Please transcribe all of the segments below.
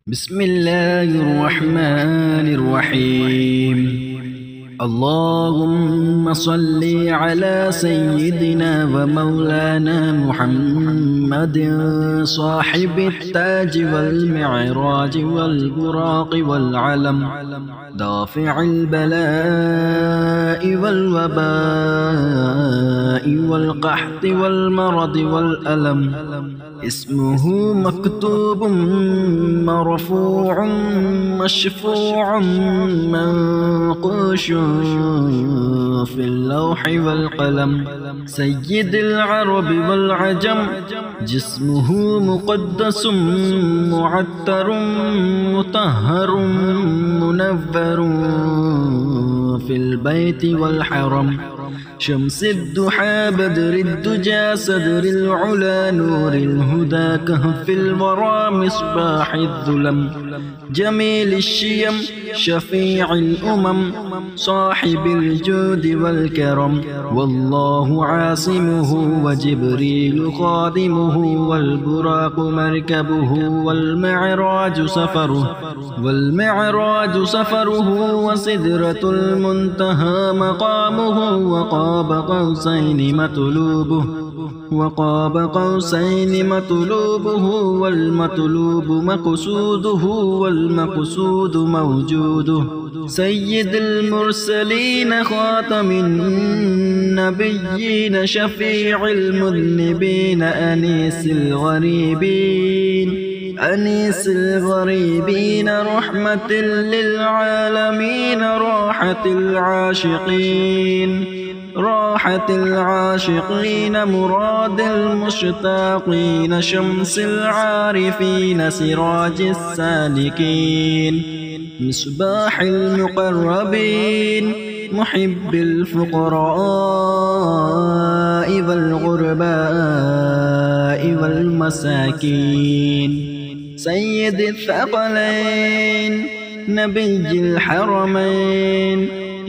بسم الله الرحمن الرحيم. اللهم صل على سيدنا ومولانا محمد صاحب التاج والمعراج والبراق والعلم، دافع البلاء والوباء والقحط والمرض والألم. اسمه مكتوب مرفوع مشفوع منقوش في اللوح والقلم. سيد العرب والعجم، جسمه مقدس معتر مطهر منور في البيت والحرم. شمس الضحى بدر الدجى صدر العلا نور الهدى كهف الورى مصباح الظلم. جميل الشيم شفيع الأمم صاحب الجود والكرم. والله عاصمه وجبريل خادمه والبراق مركبه والمعراج سفره وسدرة المنتهى مقامه. وقاب قوسين مطلوبه والمطلوب مقصوده والمقصود موجوده. سيد المرسلين خاتم النبيين شفيع المذنبين أنيس الغريبين رحمة للعالمين راحة العاشقين مراد المشتاقين. شمس العارفين سراج السالكين مصباح المقربين محب الفقراء والغرباء والمساكين. سيد الثقلين نبي الحرمين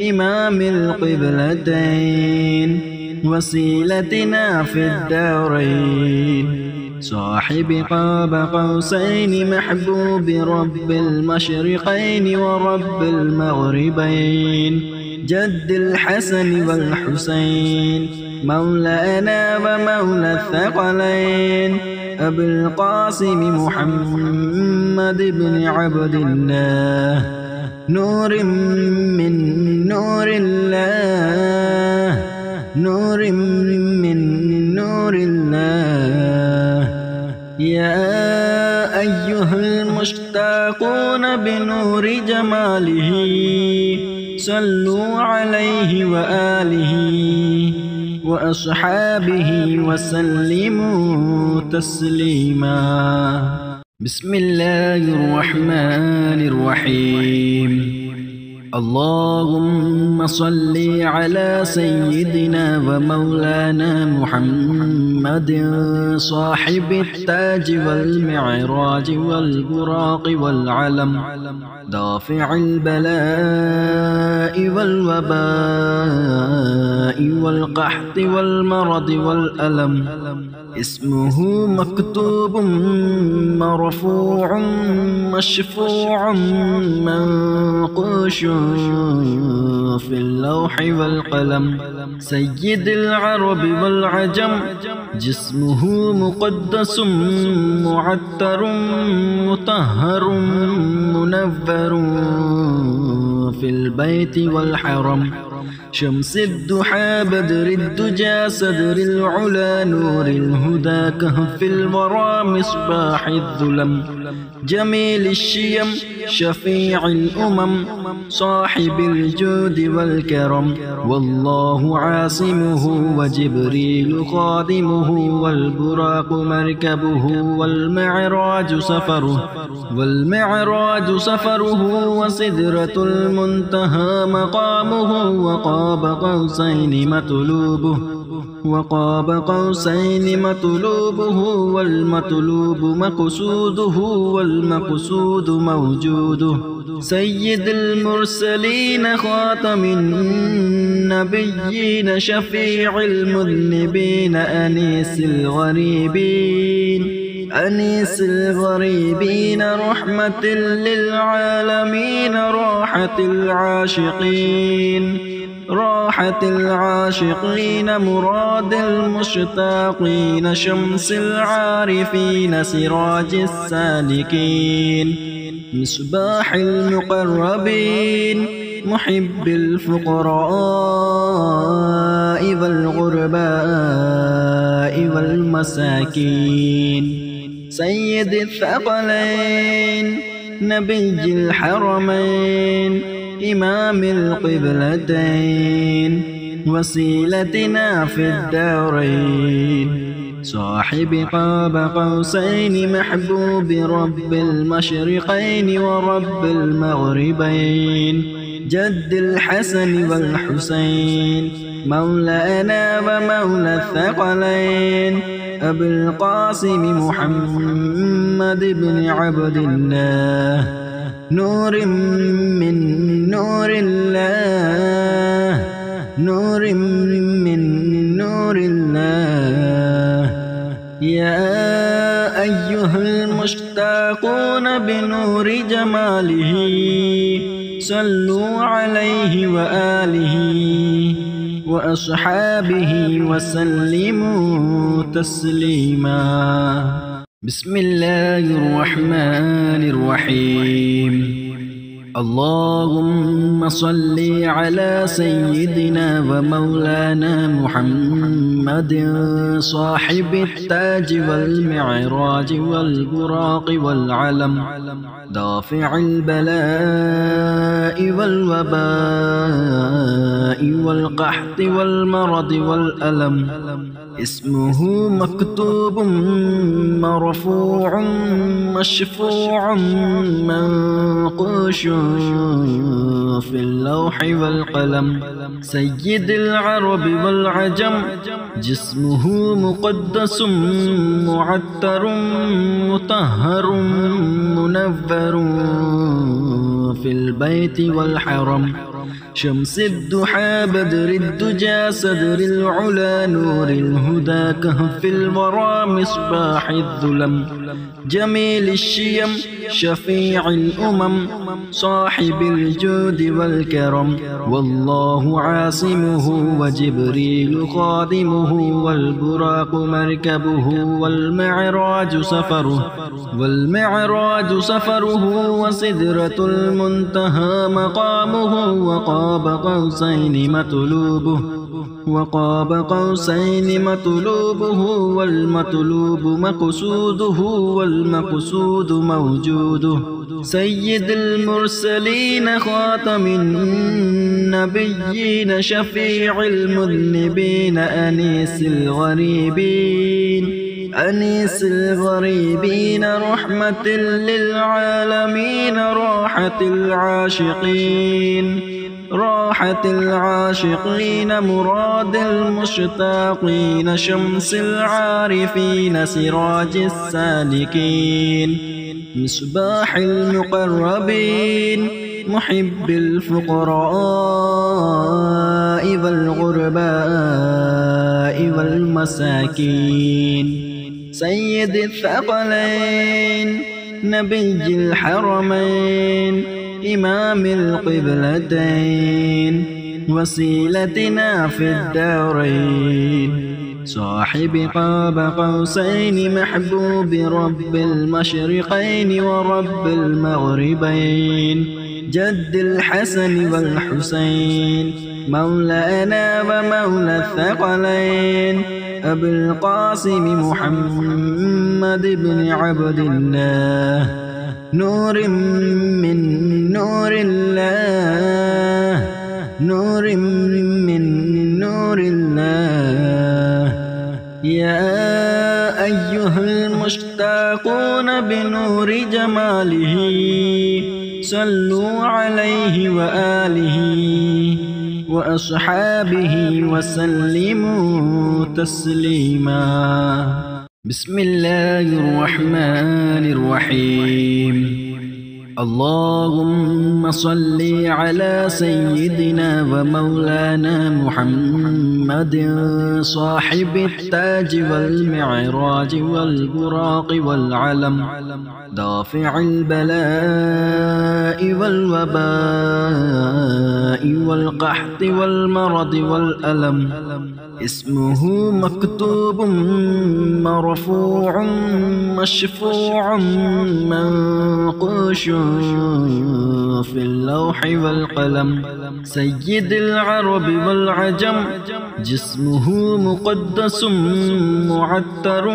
إمام القبلتين وسيلتنا في الدارين. صاحب قاب قوسين محبوب رب المشرقين ورب المغربين. جد الحسن والحسين مولانا ومولى الثقلين أبي القاسم محمد بن عبد الله. نور من نور الله، نور من نور الله. يا أيها المشتاقون بنور جماله صلوا عليه وآله وأصحابه وسلموا تسليما. بسم الله الرحمن الرحيم. اللهم صل على سيدنا ومولانا محمد صاحب التاج والمعراج والبراق والعلم، دافع البلاء والوباء والقحط والمرض والألم. اسمه مكتوب مرفوع مشفوع منقوش في اللوح والقلم. سيد العرب والعجم، جسمه مقدس معتر مطهر منور في البيت والحرم. شمس الضحى بدر الدجى صدر العلا نور الهدى كهف الورى مصباح الظلم. جميل الشيم شفيع الأمم صاحب الجود والكرم. والله عاصمه وجبريل خادمه والبراق مركبه والمعراج سفره وسدرة المنتهى مقامه. وقاب قوسين مطلوبه والمطلوب مقصوده والمقصود موجوده. سيد المرسلين خاتم النبيين شفيع المذنبين أنيس الغريبين رحمة للعالمين راحة العاشقين مراد المشتاقين شمس العارفين سراج السالكين مصباح المقربين محب الفقراء والغرباء والمساكين سيد الثقلين نبي الحرمين إمام القبلتين وسيلتنا في الدارين صاحب قاب قوسين محبوب رب المشرقين ورب المغربين جد الحسن والحسين مولانا ومولى الثقلين أبي القاسم محمد بن عبد الله نور من نور الله نور من نور الله يا أيها المشتاقون بنور جماله صلوا عليه وآله وأصحابه وسلموا تسليما بسم الله الرحمن الرحيم اللهم صل على سيدنا ومولانا محمد صاحب التاج والمعراج والبراق والعلم دافع البلاء والوباء والقحط والمرض والألم اسمه مكتوب مرفوع مشفوع منقوش في اللوح والقلم سيد العرب والعجم جسمه مقدس معتر مطهر منور في البيت والحرم شمس الضحى بدر الدجى صدر العلا نور الهدى كهف الورى مصباح الظلم جميل الشيم شفيع الأمم صاحب الجود والكرم والله عاصمه وجبريل خادمه والبراق مركبه والمعراج سفره وسدرة المنتهى مقامه وقاب قوسين مطلوبه والمطلوب مقصوده والمقصود موجوده سيد المرسلين خاتم النبيين شفيع المذنبين أنيس الغريبين رحمة للعالمين راحة العاشقين مراد المشتاقين شمس العارفين سراج السالكين مصباح المقربين محب الفقراء والغرباء والمساكين سيد الثقلين نبي الحرمين إمام القبلتين وسيلتنا في الدارين صاحب قاب قوسين محبوب رب المشرقين ورب المغربين جد الحسن والحسين مولانا ومولى الثقلين أبي القاسم محمد بن عبد الله نور من نور الله نور من نور الله يا أيها المشتاقون بنور جماله صلوا عليه وآله وأصحابه وسلموا تسليما بسم الله الرحمن الرحيم اللهم صل على سيدنا ومولانا محمد صاحب التاج والمعراج والبراق والعلم دافع البلاء والوباء والقحط والمرض والألم اسمه مكتوب مرفوع مشفوع منقوش في اللوح والقلم سيد العرب والعجم جسمه مقدس معتر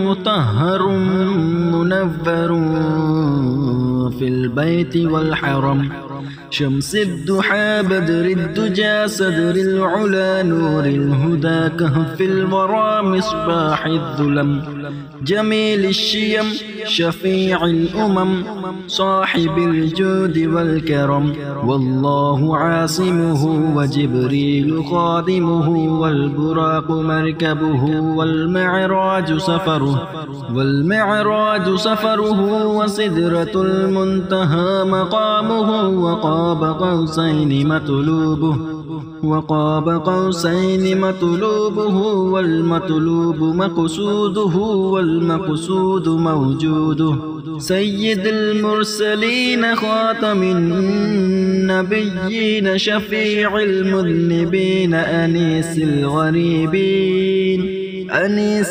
مطهر منور في البيت والحرم شمس الضحى بدر الدجى صدر العلا نور الهدى كهف الورى مصباح الظلم جميل الشيم شفيع الأمم صاحب الجود والكرم والله عاصمه وجبريل خادمه والبراق مركبه والمعراج سفره وسدرة المنتهى مقامه وقاب قوسين مطلوبه والمطلوب مقصوده والمقصود موجوده سيد المرسلين خاتم النبيين شفيع المذنبين أنيس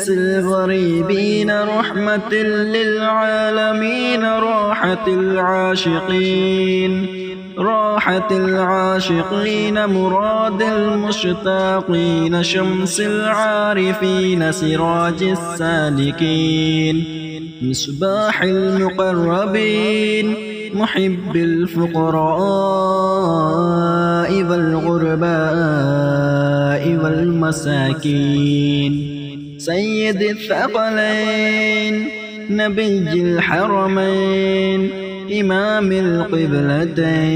الغريبين رحمة للعالمين راحة العاشقين مراد المشتاقين شمس العارفين سراج السالكين مصباح المقربين محب الفقراء والغرباء والمساكين سيد الثقلين نبي الحرمين إمام القبلتين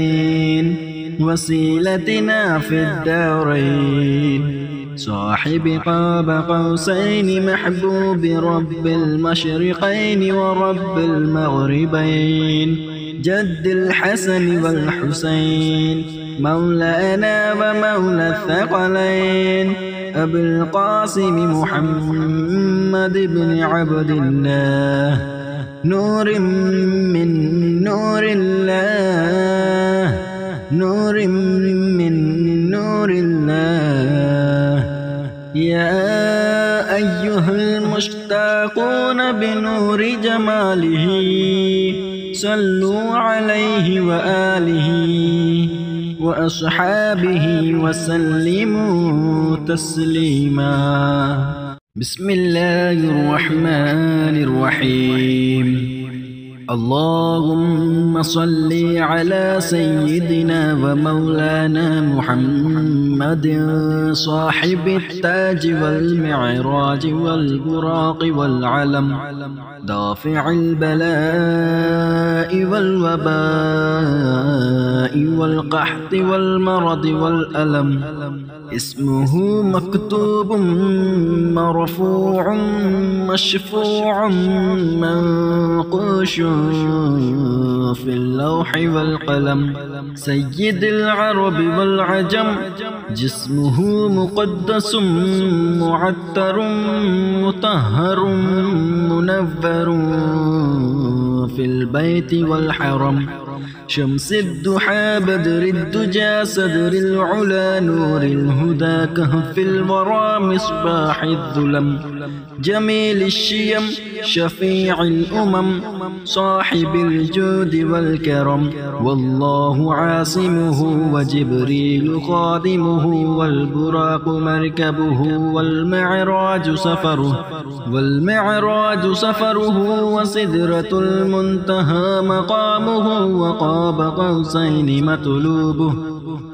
وسيلتنا في الدارين صاحب قاب قوسين محبوب رب المشرقين ورب المغربين جد الحسن والحسين مولانا ومولى الثقلين أبي القاسم محمد بن عبد الله نور من نور الله يا أيها المشتاقون بنور جماله صلوا عليه وآله وأصحابه وسلموا تسليما بسم الله الرحمن الرحيم اللهم صل على سيدنا ومولانا محمد صاحب التاج والمعراج والبراق والعلم دافع البلاء والوباء والقحط والمرض والألم اسمه مكتوب مرفوع مشفوع منقوش في اللوح والقلم سيد العرب والعجم جسمه مقدس معتر مطهر منور في البيت والحرم شمس الضحى بدر الدجى صدر العلا نور الهدى كهف الورى مصباح الظلم جميل الشيم شفيع الأمم صاحب الجود والكرم والله عاصمه وجبريل خادمه والبراق مركبه والمعراج سفره وسدرة المنتهى مقامه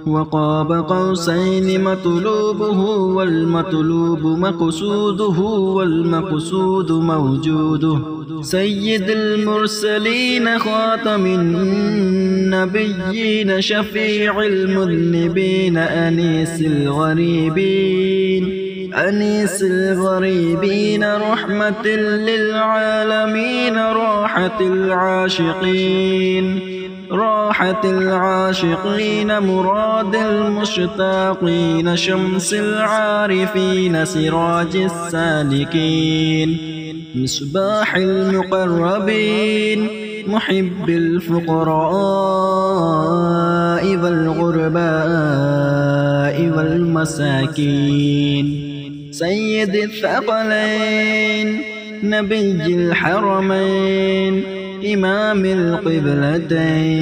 وقاب قوسين مطلوبه والمطلوب مقصوده والمقصود موجوده سيد المرسلين خاتم النبيين شفيع المذنبين أنيس الغريبين أنيس الغريبين رحمة للعالمين راحة العاشقين مراد المشتاقين شمس العارفين سراج السالكين مصباح المقربين محب الفقراء والغرباء والمساكين سيد الثقلين نبي الحرمين إمام القبلتين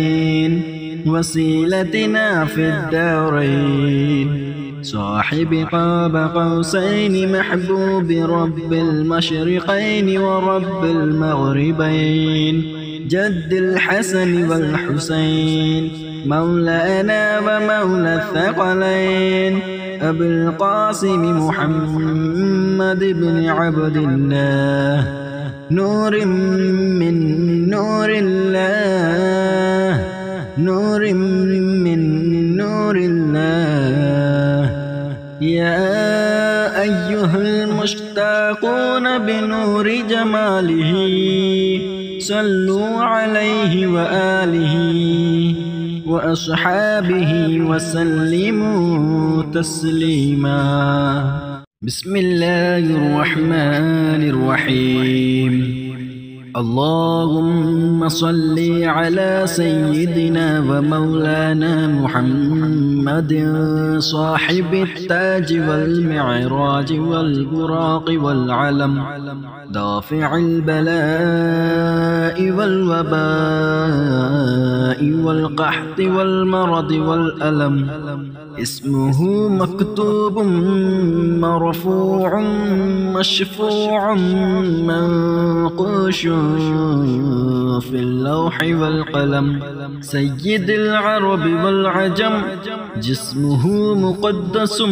وسيلتنا في الدارين صاحب قاب قوسين محبوب رب المشرقين ورب المغربين جد الحسن والحسين مولانا ومولى الثقلين أبي القاسم محمد بن عبد الله نور من نور الله نور من نور الله يا أيها المشتاقون بنور جماله صلوا عليه وآله وأصحابه وسلموا تسليما بسم الله الرحمن الرحيم اللهم صل على سيدنا ومولانا محمد صاحب التاج والمعراج والبراق والعلم دافع البلاء والوباء والقحط والمرض والألم اسمه مكتوب مرفوع مشفوع منقوش في اللوح والقلم سيد العرب والعجم جسمه مقدس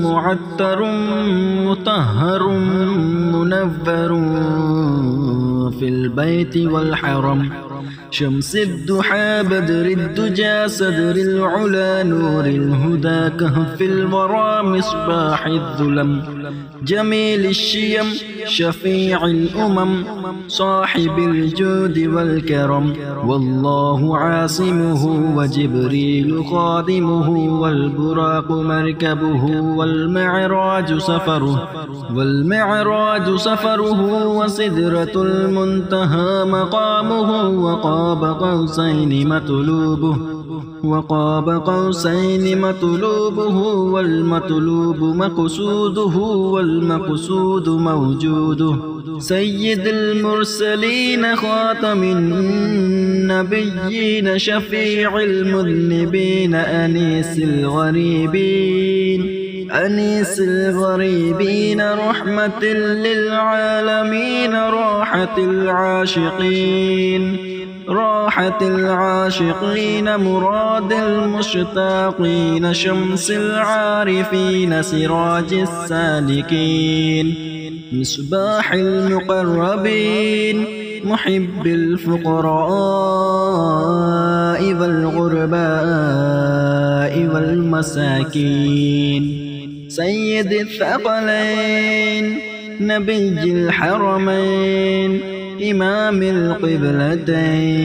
معتر مطهر منور في البيت والحرم شمس الضحى بدر الدجى صدر العلا نور الهدى كهف الورى مصباح الظلم جميل الشيم شفيع الأمم صاحب الجود والكرم والله عاصمه وجبريل خادمه والبراق مركبه والمعراج سفره وسدرة المنتهى مقامه وقاب قوسين مطلوبه والمطلوب مقصوده والمقصود موجوده سيد المرسلين خاتم النبيين شفيع المذنبين أنيس الغريبين رحمة للعالمين راحة العاشقين مراد المشتاقين شمس العارفين سراج السالكين مصباح المقربين محب الفقراء والغرباء والمساكين سيد الثقلين نبي الحرمين إمام القبلتين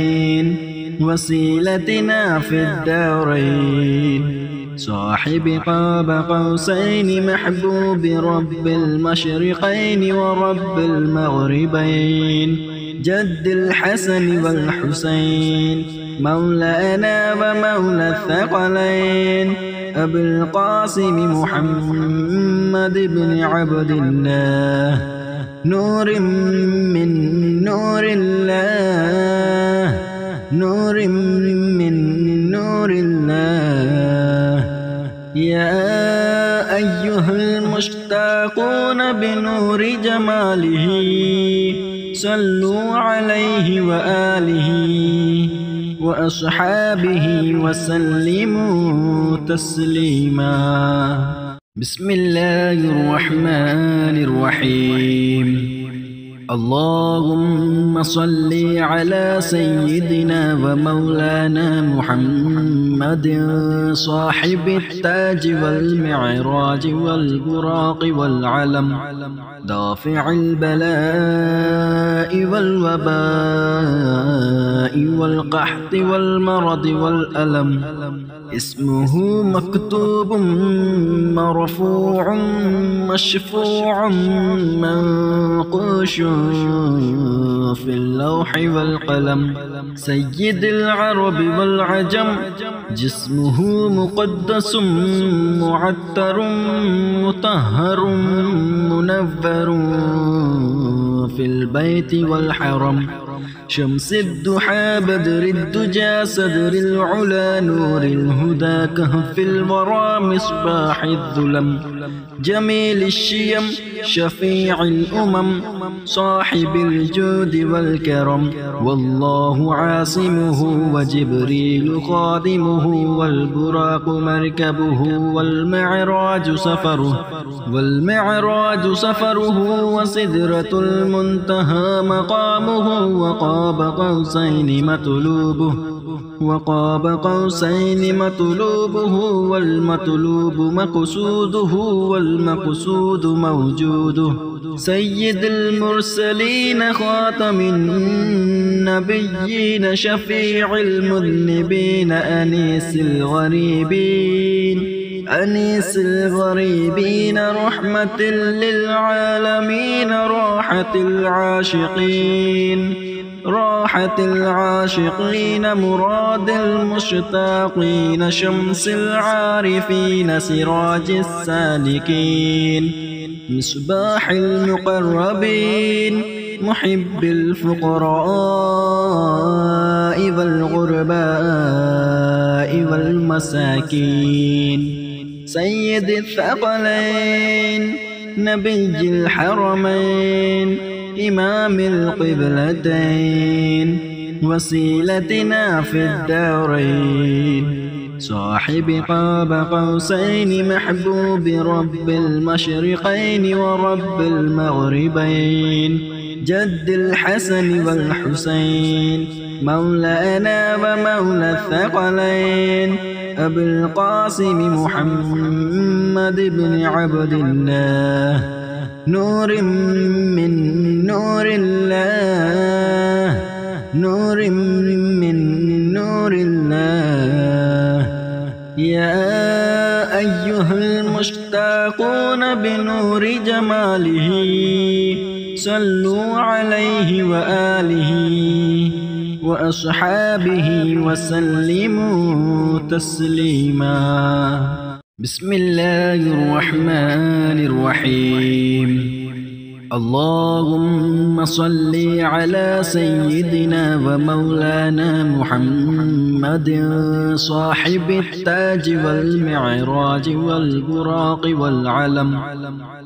وسيلتنا في الدارين صاحب قاب قوسين محبوب رب المشرقين ورب المغربين جد الحسن والحسين مولانا ومولى الثقلين أبي القاسم محمد بن عبد الله نور من نور الله نور من نور الله يا أيها المشتاقون بنور جماله صلوا عليه وآله وأصحابه وسلموا تسليما بسم الله الرحمن الرحيم اللهم صل على سيدنا ومولانا محمد صاحب التاج والمعراج والبراق والعلم دافع البلاء والوباء والقحط والمرض والألم. اسمه مكتوب مرفوع مشفوع منقوش في اللوح والقلم. سيد العرب والعجم جسمه مقدس معتر مطهر منور في البيت والحرم. شمس الضحى بدر الدجى صدر العلا نور الهدى كهف الورى مصباح الظلم. جميل الشيم شفيع الأمم صاحب الجود والكرم. والله عاصمه وجبريل خادمه والبراق مركبه والمعراج سفره وسدرة المنتهى مقامه. وقاب قوسين مطلوبه والمطلوب مقصوده والمقصود موجوده. سيد المرسلين خاتم النبيين شفيع المذنبين أنيس الغريبين رحمة للعالمين راحة العاشقين مراد المشتاقين شمس العارفين سراج السالكين مصباح المقربين محب الفقراء والغرباء والمساكين. سيد الثقلين نبي الحرمين إمام القبلتين وسيلتنا في الدارين. صاحب قاب قوسين محبوب رب المشرقين ورب المغربين. جد الحسن والحسين مولانا ومولى الثقلين أبي القاسم محمد بن عبد الله نور من نور الله يا أيها المشتاقون بنور جماله صلوا عليه وآله وأصحابه وسلموا تسليما. بسم الله الرحمن الرحيم. اللهم صل على سيدنا ومولانا محمد صاحب التاج والمعراج والبراق والعلم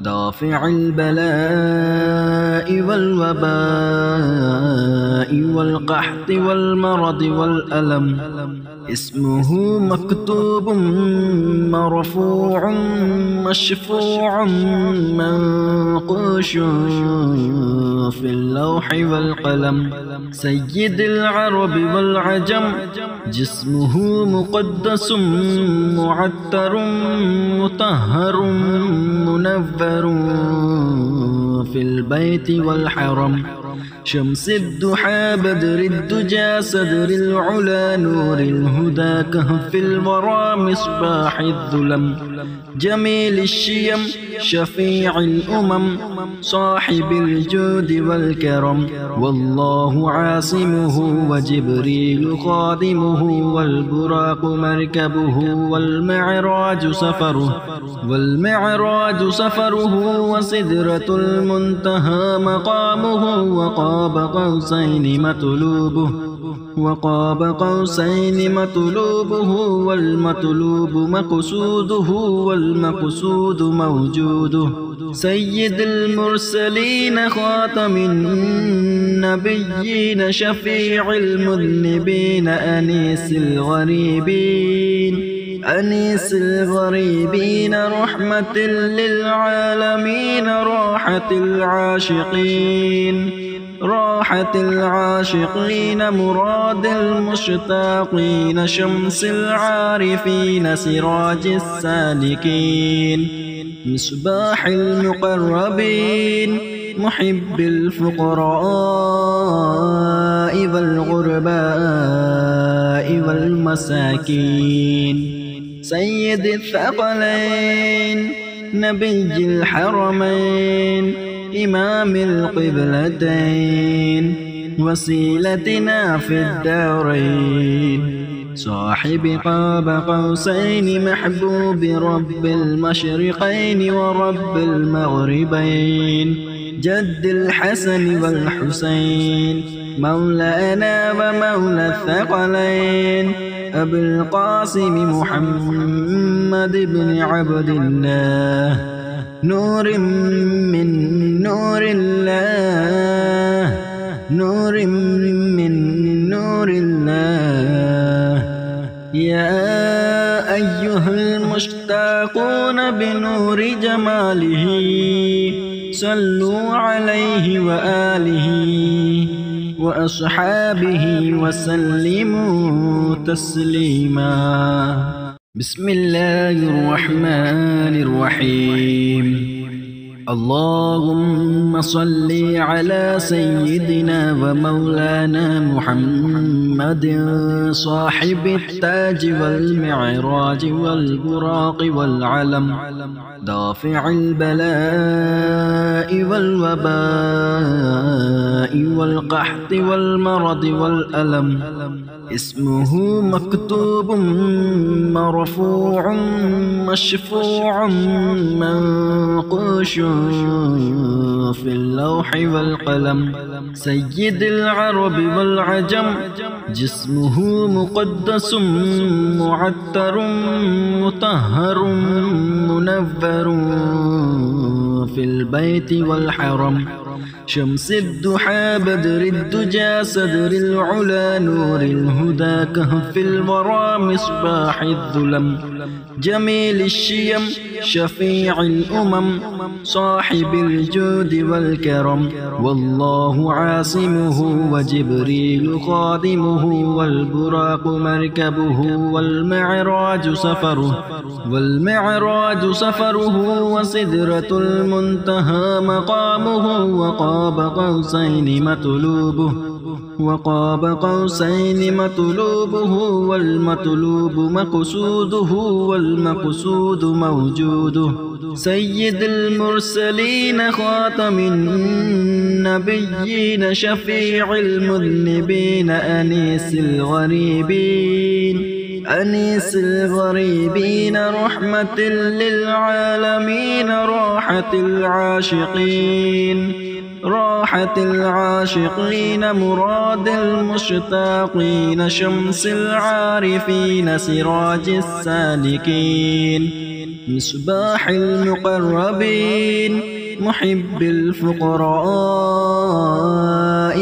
دافع البلاء والوباء والقحط والمرض والألم. اسمه مكتوب مرفوع مشفوع منقوش في اللوح والقلم. سيد العرب والعجم جسمه مقدس معتر مطهر منور في البيت والحرم. شمس الضحى بدر الدجى صدر العلا نور الهدى كهف الورى مصباح الظلم. جميل الشيم شفيع الأمم صاحب الجود والكرم. والله عاصمه وجبريل خادمه والبراق مركبه والمعراج سفره وسدرة المنتهى مقامه. وقاب قوسين مطلوبه والمطلوب مقصوده والمقصود موجوده. سيد المرسلين خاتم النبيين شفيع المذنبين أنيس الغريبين أنيس الغريبين رحمة للعالمين راحة العاشقين مراد المشتاقين شمس العارفين سراج السالكين مصباح المقربين محب الفقراء والغرباء والمساكين سيد الثقلين نبي الحرمين إمام القبلتين وسيلتنا في الدارين صاحب قاب قوسين محبوب رب المشرقين ورب المغربين جد الحسن والحسين مولانا ومولى الثقلين أبي القاسم محمد بن عبد الله نور من نور الله نور من نور الله يا أيها المشتاقون بنور جماله صلوا عليه وآله وأصحابه وسلموا تسليما بسم الله الرحمن الرحيم اللهم صل على سيدنا ومولانا محمد صاحب التاج والمعراج والبراق والعلم دافع البلاء والوباء والقحط والمرض والألم اسمه مكتوب مرفوع مشفوع منقوش في اللوح والقلم سيد العرب والعجم جسمه مقدس معطر مطهر منور في البيت والحرم شمس الضحى بدر الدجى صدر العلا نور الهدى كهف الورى مصباح الظلم جميل الشيم شفيع الأمم صاحب الجود والكرم والله عاصمه وجبريل خادمه والبراق مركبه والمعراج سفره وسدرة المنتهى مقامه وقاب قوسين مطلوبه والمطلوب مقصوده والمقصود موجوده سيد المرسلين خاتم النبيين شفيع المذنبين أنيس الغريبين رحمة للعالمين راحة العاشقين مراد المشتاقين شمس العارفين سراج السالكين مصباح المقربين محب الفقراء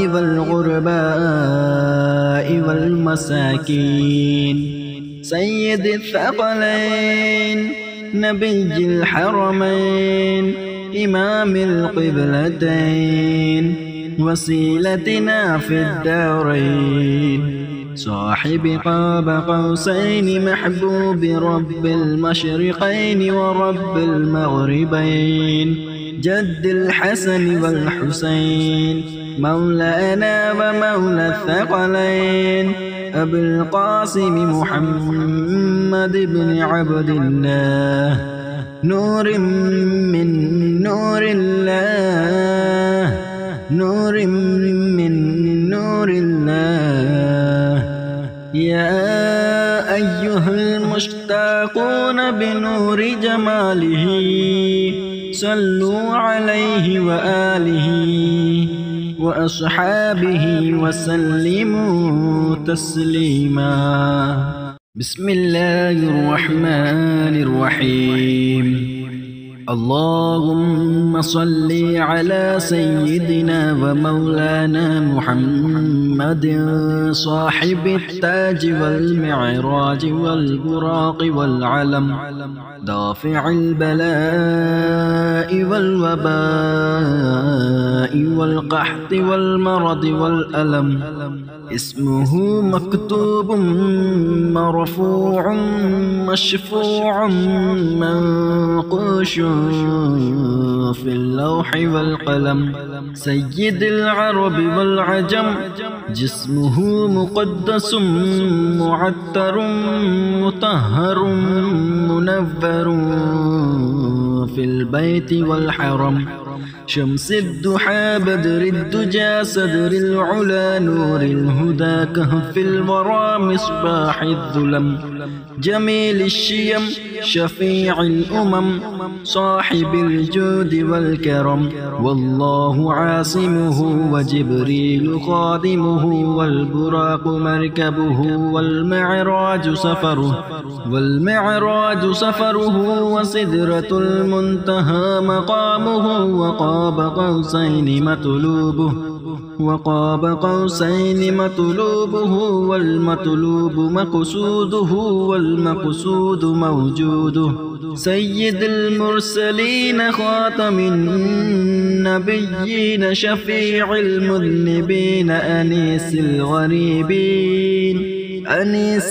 والغرباء والمساكين سيد الثقلين نبي الحرمين إمام القبلتين وسيلتنا في الدارين صاحب قاب قوسين محبوب رب المشرقين ورب المغربين جد الحسن والحسين مولانا ومولى الثقلين أبي القاسم محمد بن عبد الله نور من نور الله نور من نور الله يا أيها المشتاقون بنور جماله صلوا عليه وآله وأصحابه وسلموا تسليما بسم الله الرحمن الرحيم اللهم صل على سيدنا ومولانا محمد صاحب التاج والمعراج والبراق والعلم دافع البلاء والوباء والقحط والمرض والألم اسمه مكتوب مرفوع مشفوع منقوش في اللوح والقلم سيد العرب والعجم جسمه مقدس معتر مطهر منور في البيت والحرم شمس الضحى بدر الدجى صدر العلا نور الهدى كهف الورى مصباح الظلم جميل الشيم شفيع الأمم صاحب الجود والكرم والله عاصمه وجبريل خادمه والبراق مركبه والمعراج سفره وسدرة المنتهى مقامه وقاب قوسين مطلوبه والمطلوب مقصوده والمقصود موجوده سيد المرسلين خاتم النبيين شفيع المذنبين أنيس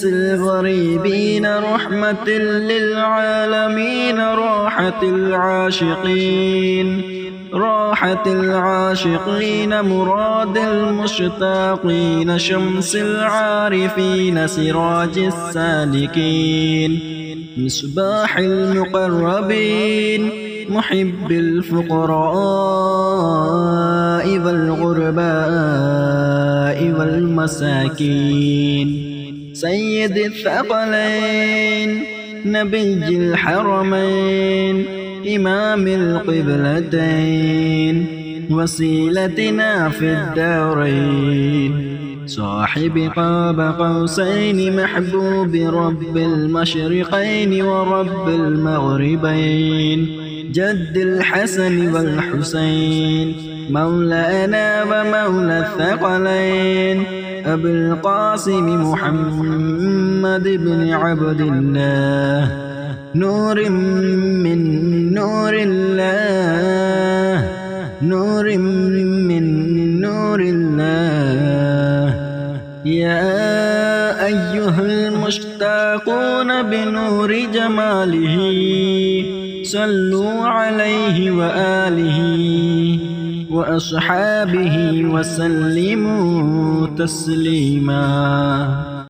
الغريبين رحمة للعالمين راحة العاشقين مراد المشتاقين شمس العارفين سراج السالكين مصباح المقربين محب الفقراء والغرباء والمساكين سيد الثقلين نبي الحرمين إمام القبلتين وسيلتنا في الدارين صاحب قاب قوسين محبوب رب المشرقين ورب المغربين جد الحسن والحسين مولانا ومولى الثقلين أبي القاسم محمد بن عبد الله نور من نور الله يا أيها المشتاقون بنور جماله صلوا عليه وآله وأصحابه وسلموا تسليما.